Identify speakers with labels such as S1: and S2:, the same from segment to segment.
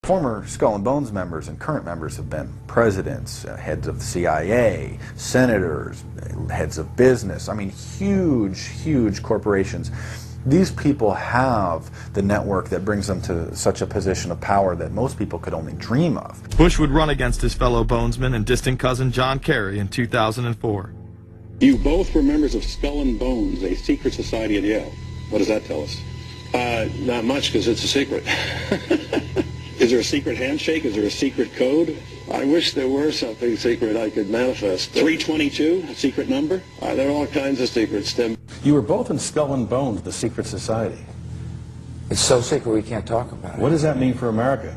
S1: Former Skull and Bones members and current members have been presidents, heads of the CIA, senators, heads of business. I mean, huge, huge corporations. These people have the network that brings them to such a position of power that most people could only dream of.
S2: Bush would run against his fellow Bonesman and distant cousin John Kerry in 2004.
S3: You both were members of Skull and Bones, a secret society at Yale. What does that tell us?
S4: Not much, because it's a secret.
S3: Is there a secret handshake? Is there a secret code?
S4: I wish there were something secret I could manifest.
S3: 322, a secret number?
S4: There are all kinds of secrets, Tim.
S5: You were both in Skull and Bones, the secret society.
S6: It's so secret we can't talk about it.
S5: What does that mean for America?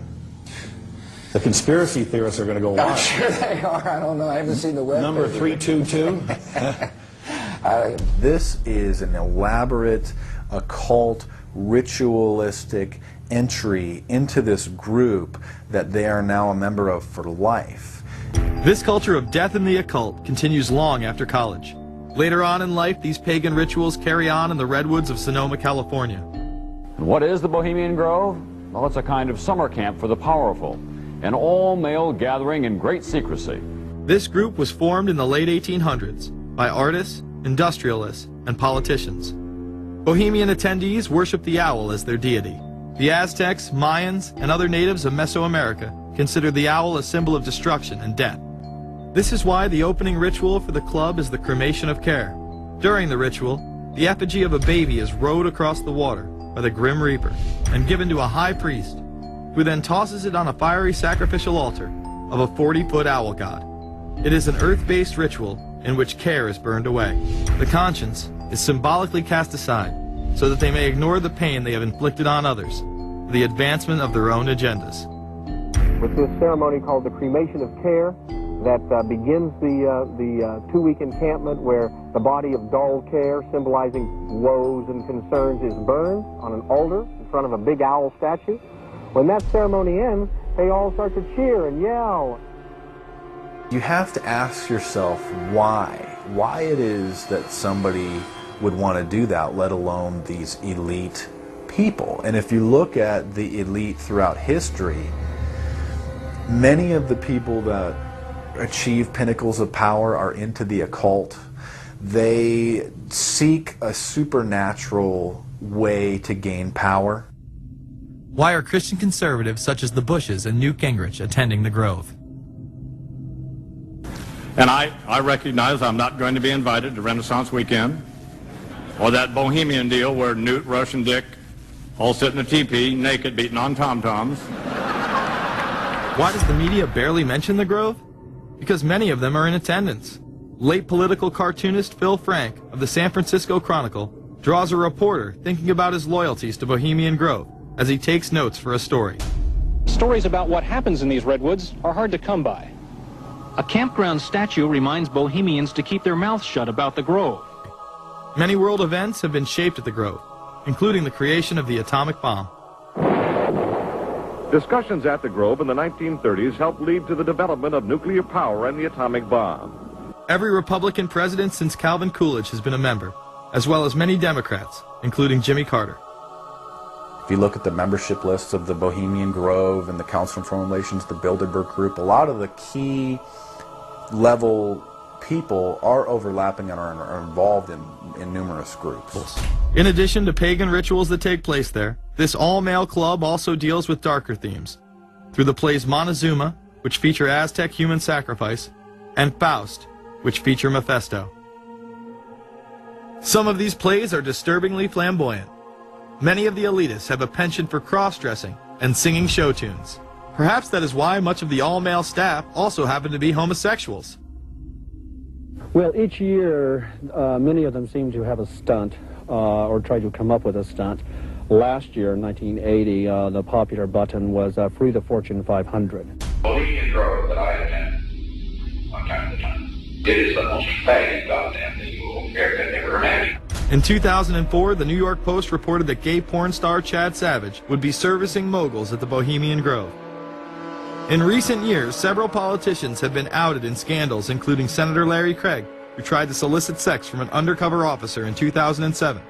S5: The conspiracy theorists are going to go wild.
S6: I'm sure they are. I don't know. I haven't seen the web.
S5: Number 322?
S1: This is an elaborate, occult, ritualistic entry into this group that they are now a member of for life.
S2: This culture of death and the occult continues long after college. Later on in life, these pagan rituals carry on in the redwoods of Sonoma, California.
S7: And what is the Bohemian Grove? Well, it's a kind of summer camp for the powerful, an all-male gathering in great secrecy.
S2: This group was formed in the late 1800s by artists, industrialists, and politicians. Bohemian attendees worship the owl as their deity. The Aztecs, Mayans, and other natives of Mesoamerica considered the owl a symbol of destruction and death. This is why the opening ritual for the club is the cremation of care. During the ritual, the effigy of a baby is rowed across the water by the Grim Reaper and given to a high priest, who then tosses it on a fiery sacrificial altar of a 40-foot owl god. It is an earth-based ritual in which care is burned away. The conscience is symbolically cast aside so that they may ignore the pain they have inflicted on others for the advancement of their own agendas.
S8: With this ceremony called the cremation of care, that begins the two-week encampment where the body of dull care, symbolizing woes and concerns, is burned on an altar in front of a big owl statue. When that ceremony ends, they all start to cheer and yell.
S1: You have to ask yourself why it is that somebody would want to do that, let alone these elite people. And if you look at the elite throughout history, many of the people that achieve pinnacles of power are into the occult. They seek a supernatural way to gain power.
S2: Why are Christian conservatives such as the Bushes and Newt Gingrich attending the Grove?
S9: And I recognize I'm not going to be invited to Renaissance Weekend or that Bohemian deal where Newt, Rush, and Dick all sit in a teepee naked beating on tom-toms.
S2: Why does the media barely mention the Grove? Because many of them are in attendance. Late political cartoonist Phil Frank of the San Francisco Chronicle draws a reporter thinking about his loyalties to Bohemian Grove as he takes notes for a story.
S10: Stories about what happens in these redwoods are hard to come by. A campground statue reminds Bohemians to keep their mouths shut about the Grove.
S2: Many world events have been shaped at the Grove, including the creation of the atomic bomb.
S11: Discussions at the Grove in the 1930s helped lead to the development of nuclear power and the atomic bomb.
S2: Every Republican president since Calvin Coolidge has been a member, as well as many Democrats, including Jimmy Carter.
S1: If you look at the membership lists of the Bohemian Grove and the Council on Foreign Relations, the Bilderberg Group, a lot of the key level people are overlapping and are involved in numerous groups.
S2: In addition to pagan rituals that take place there, this all-male club also deals with darker themes through the plays Montezuma, which feature Aztec human sacrifice, and Faust, which feature Mephisto. Some of these plays are disturbingly flamboyant. Many of the elitists have a penchant for cross-dressing and singing show tunes. Perhaps that is why much of the all-male staff also happen to be homosexuals.
S8: Well, each year, many of them seem to have a stunt or try to come up with a stunt. Last year, in 1980, the popular button was Free the Fortune 500.
S12: Bohemian Grove that I attend one time at a time. It is the most faggot goddamn thing you will ever imagine.
S2: In 2004, the New York Post reported that gay porn star Chad Savage would be servicing moguls at the Bohemian Grove. In recent years, several politicians have been outed in scandals, including Senator Larry Craig, who tried to solicit sex from an undercover officer in 2007.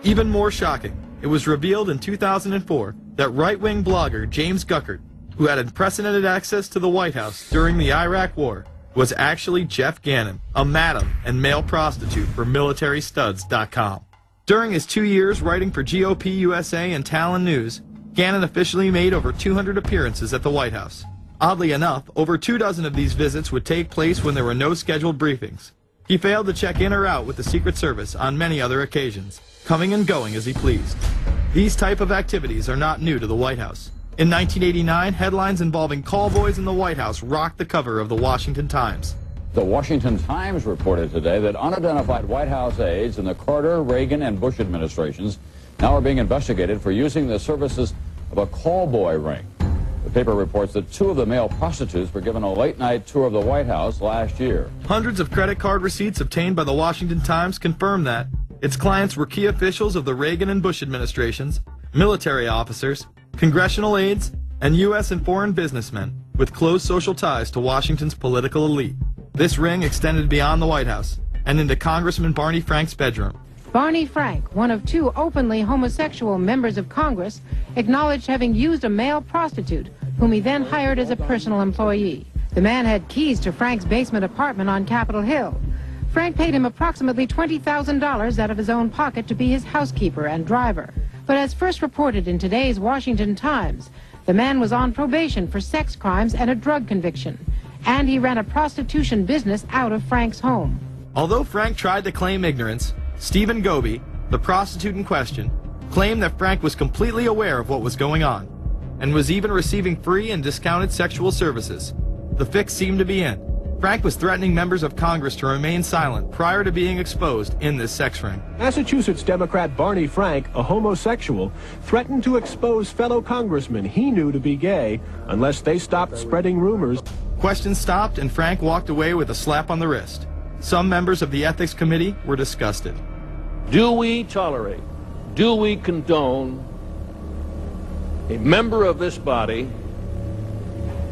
S2: Even more shocking, it was revealed in 2004 that right-wing blogger James Guckert who had unprecedented access to the White House during the Iraq War was actually Jeff Gannon, a madam and male prostitute for MilitaryStuds.com. During his 2 years writing for GOP USA and Talon News, Gannon officially made over 200 appearances at the White House. Oddly enough, over 24 of these visits would take place when there were no scheduled briefings. He failed to check in or out with the Secret Service on many other occasions, coming and going as he pleased. These type of activities are not new to the White House. In 1989, headlines involving call boys in the White House rocked the cover of the Washington Times.
S7: The Washington Times reported today that unidentified White House aides in the Carter, Reagan, and Bush administrations now are being investigated for using the services of a call boy ring. The paper reports that 2 of the male prostitutes were given a late-night tour of the White House last year.
S2: Hundreds of credit card receipts obtained by the Washington Times confirm that its clients were key officials of the Reagan and Bush administrations, military officers, congressional aides, and U.S. and foreign businessmen with close social ties to Washington's political elite. This ring extended beyond the White House and into Congressman Barney Frank's bedroom.
S13: Barney Frank, one of 2 openly homosexual members of Congress, acknowledged having used a male prostitute, whom he then hired as a personal employee. The man had keys to Frank's basement apartment on Capitol Hill. Frank paid him approximately $20,000 out of his own pocket to be his housekeeper and driver. But as first reported in today's Washington Times, the man was on probation for sex crimes and a drug conviction, and he ran a prostitution business out of Frank's home.
S2: Although Frank tried to claim ignorance, Stephen Goby, the prostitute in question, claimed that Frank was completely aware of what was going on and was even receiving free and discounted sexual services. The fix seemed to be in. Frank was threatening members of Congress to remain silent prior to being exposed in this sex ring.
S14: Massachusetts Democrat Barney Frank, a homosexual, threatened to expose fellow congressmen he knew to be gay unless they stopped spreading rumors.
S2: Questions stopped and Frank walked away with a slap on the wrist. Some members of the Ethics Committee were disgusted.
S15: Do we tolerate, do we condone a member of this body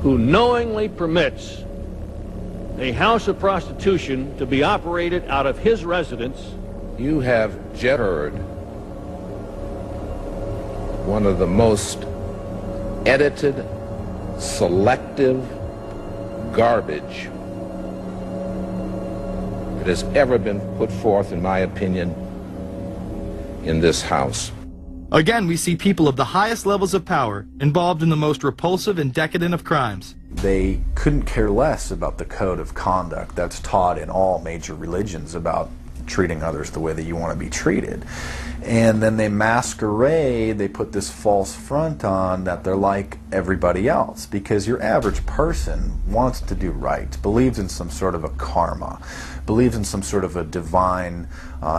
S15: who knowingly permits a house of prostitution to be operated out of his residence?
S16: You have jettered one of the most edited, selective garbage that has ever been put forth, in my opinion, in this House.
S2: Again, we see people of the highest levels of power involved in the most repulsive and decadent of crimes.
S1: They couldn't care less about the code of conduct that's taught in all major religions about treating others the way that you want to be treated. And then they masquerade, they put this false front on that they're like everybody else, because your average person wants to do right, believes in some sort of a karma, believes in some sort of a divine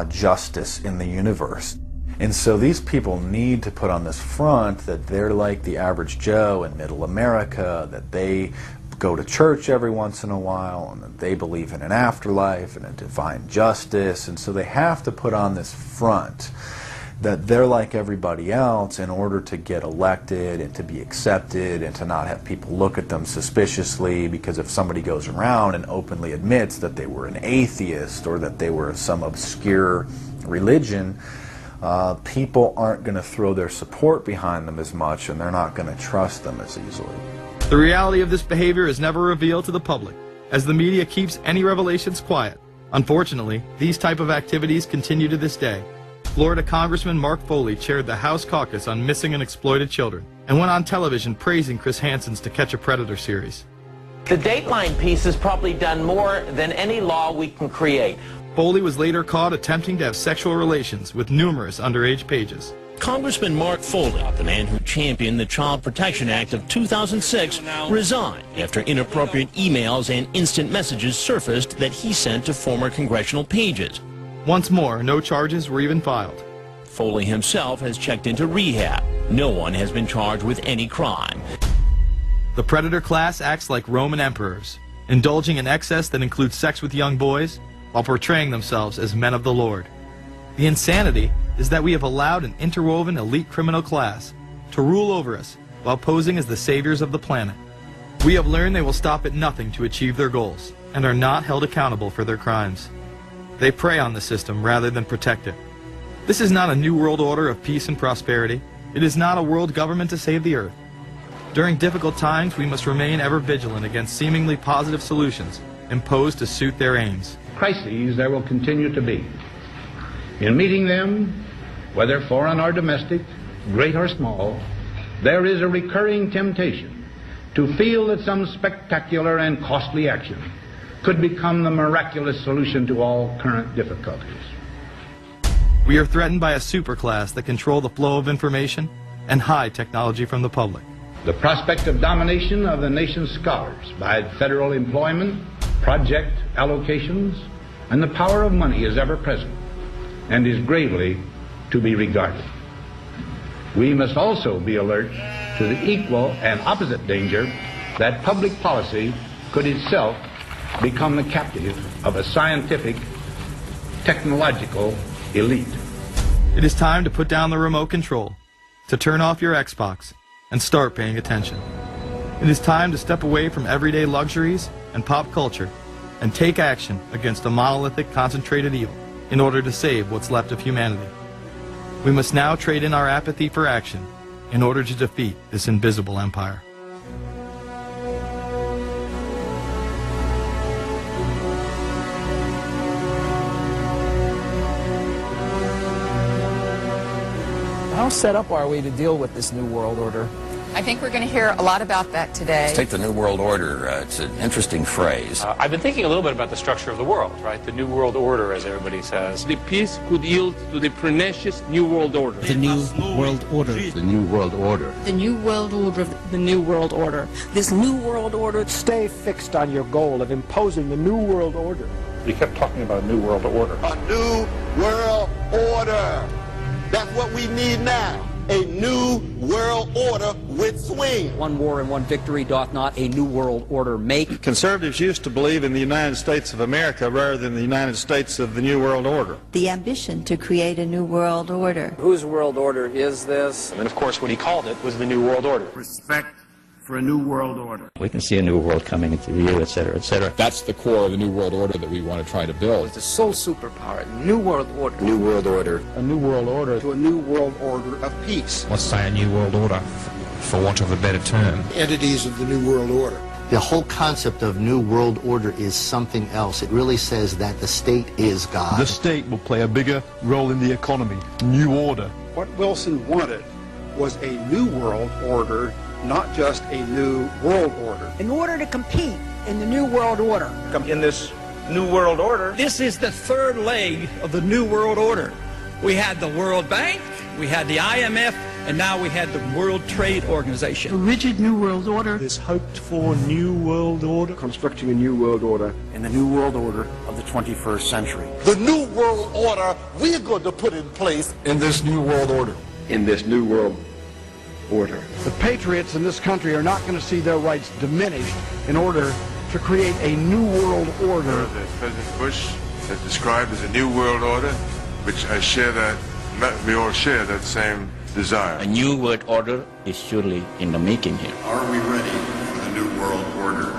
S1: justice in the universe. And so these people need to put on this front that they're like the average Joe in middle America, that they go to church every once in a while, and that they believe in an afterlife and a divine justice. And so they have to put on this front that they're like everybody else in order to get elected and to be accepted and to not have people look at them suspiciously, because if somebody goes around and openly admits that they were an atheist or that they were some obscure religion, people aren't going to throw their support behind them as much, and they're not going to trust them as easily.
S2: The reality of this behavior is never revealed to the public, as the media keeps any revelations quiet. Unfortunately, these type of activities continue to this day. Florida Congressman Mark Foley chaired the House caucus on missing and exploited children, and went on television praising Chris Hansen's To Catch a Predator series.
S17: The Dateline piece has probably done more than any law we can create.
S2: Foley was later caught attempting to have sexual relations with numerous underage pages.
S18: Congressman Mark Foley, the man who championed the Child Protection Act of 2006, resigned after inappropriate emails and instant messages surfaced that he sent to former congressional pages.
S2: Once more, no charges were even filed.
S18: Foley himself has checked into rehab. No one has been charged with any crime.
S2: The predator class acts like Roman emperors, indulging in excess that includes sex with young boys, while portraying themselves as men of the Lord. The insanity is that we have allowed an interwoven elite criminal class to rule over us while posing as the saviors of the planet. We have learned they will stop at nothing to achieve their goals and are not held accountable for their crimes. They prey on the system rather than protect it. This is not a new world order of peace and prosperity. It is not a world government to save the earth. During difficult times, we must remain ever vigilant against seemingly positive solutions imposed to suit their aims.
S19: Crises there will continue to be. In meeting them, whether foreign or domestic, great or small, there is a recurring temptation to feel that some spectacular and costly action could become the miraculous solution to all current difficulties.
S2: We are threatened by a superclass that control the flow of information and hide technology from the public.
S19: The prospect of domination of the nation's scholars by federal employment, project allocations, and the power of money is ever present and is gravely to be regarded. We must also be alert to the equal and opposite danger that public policy could itself become the captive of a scientific, technological elite.
S2: It is time to put down the remote control, to turn off your Xbox, and start paying attention. It is time to step away from everyday luxuries and pop culture and take action against a monolithic, concentrated evil in order to save what's left of humanity. We must now trade in our apathy for action in order to defeat this invisible empire.
S6: How set up are we to deal with this new world order?
S20: I think we're going to hear a lot about that today.
S21: Let's take the New World Order. It's an interesting phrase.
S22: I've been thinking a little bit about the structure of the world, right? The New World Order, as everybody says.
S23: The peace could yield to the pernicious New World Order.
S24: The New World Order.
S21: The New World Order.
S24: The New World Order.
S25: The New World Order. This New World Order.
S26: Stay fixed on your goal of imposing the New World Order.
S9: We kept talking about a New World Order.
S27: A New World Order. That's what we need now. A new world order with swing.
S28: One war and one victory doth not a new world order make.
S29: Conservatives used to believe in the United States of America rather than the United States of the New World Order.
S30: The ambition to create a new world order.
S28: Whose world order is this?
S22: And of course what he called it was the New World Order.
S27: Respect for a new world order.
S31: We can see a new world coming into view, etc., etc.
S32: That's the core of the New World Order that we want to try to build.
S25: It's the sole superpower, New World Order.
S21: New World Order.
S26: A new world order.
S27: To a new world order of peace.
S33: Let's say a new world order, for want of a better term.
S27: Entities of the new world order.
S34: The whole concept of New World Order is something else. It really says that the state is God.
S35: The state will play a bigger role in the economy. New order.
S27: What Wilson wanted was a new world order, not just a new world order.
S25: In order to compete in the New World Order.
S29: In this New World Order,
S36: this is the third leg of the New World Order. We had the World Bank, we had the IMF, and now we had the World Trade Organization.
S25: A rigid New World Order.
S26: This hoped-for New World Order.
S27: Constructing a new world order.
S34: In the New World Order of the 21st century.
S27: The new world order we're going to put in place
S35: in this New World Order.
S27: In this new world order.
S26: The patriots in this country are not going to see their rights diminished in order to create a new world order.
S37: That President Bush has described as a new world order, which we all share that same desire.
S31: A new world order is surely in the making here.
S38: Are we ready for the new world order?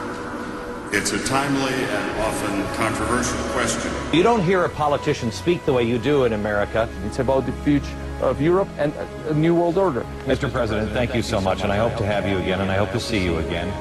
S38: It's a timely and often controversial question.
S39: You don't hear a politician speak the way you do in America.
S23: It's about the future of Europe and a new world order.
S22: Mr. President, thank you so much, and I hope to have you again, and I hope to see you again.